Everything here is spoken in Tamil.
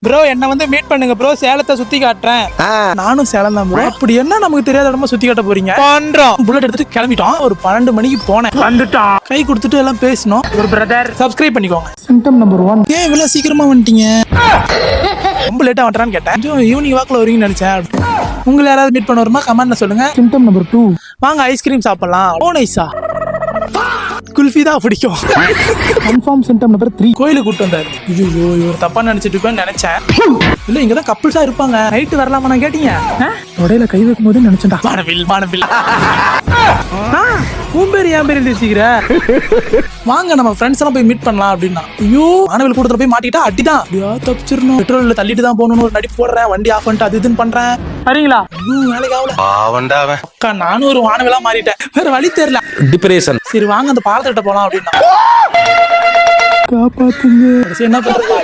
ப்ரோ என்ன வந்து மீட் பண்ணுங்க ப்ரோ, சேலத்தை சுத்தி காட்டுறேன். நானும் சேலம் தான் ப்ரோ. அப்படி என்ன நமக்கு தெரியாத இடமா சுத்தி காட்ட போறீங்க? பண்றோம். புல்லட் எடுத்துட்டு கிளம்பிட்டோம். ஒரு 12 மணிக்கு போனேன். வந்துட்டோம். கை கொடுத்துட்டு எல்லாம் பேசணும். ஒரு பிரதர் சப்ஸ்கிரைப் பண்ணிக்கோங்க. Symptom number 1. ஏன் இவ்வளவு சீக்கிரமா வந்துட்டீங்க? ரொம்ப லேட்டா வந்துட்டான்னு கேட்டேன். கொஞ்சம் ஈவினிங் வாக்கில் வருவீங்கன்னு நினைச்சேன். உங்களை யாராவது மீட் பண்ண வருமா? கமெண்ட்ல சொல்லுங்க. Symptom number 2. வாங்க ஐஸ்கிரீம் சாப்பிடலாம். ஓ நைஸா, குல்ஃபி தான் பிடிக்கும். Confirm symptom number 3. கோயிலுக்கு கூட்டு வந்தாரு. ஐயோ இவர் தப்பா நினைச்சிட்டு இருப்பேன்னு நினைச்சேன். இல்ல இங்கதான் கப்பிள்ஸா இருப்பாங்க, நைட்டு வரலாமா நான் கேட்டீங்க. உடையில கை வைக்கும் போது நினைச்சேன்டா மானவில் உன் பேர் என் பேர் பேசிக்கிற. வாங்க நம்ம ஃப்ரெண்ட்ஸ் எல்லாம் போய் மீட் பண்ணலாம் அப்படின்னா, ஐயோ மாணவர்கள் கூட்டத்துல போய் மாட்டிட்டா அடிதான். தப்பிச்சிடணும், பெட்ரோல்ல தள்ளிட்டு தான் போகணும்னு ஒரு நடி போடுறேன், வண்டி ஆஃப் பண்ணிட்டு அது இதுன்னு பண்றேன். சரிங்களா? வேலைக்கு ஆகல அக்கா, நானும் ஒரு வானவிலா மாறிட்டேன், வேற வழி தெரியல, டிப்ரேஷன். சரி வாங்க அந்த பாலத்திட்ட போலாம் அப்படின்னா, காப்பாத்துங்க. என்ன பண்றது?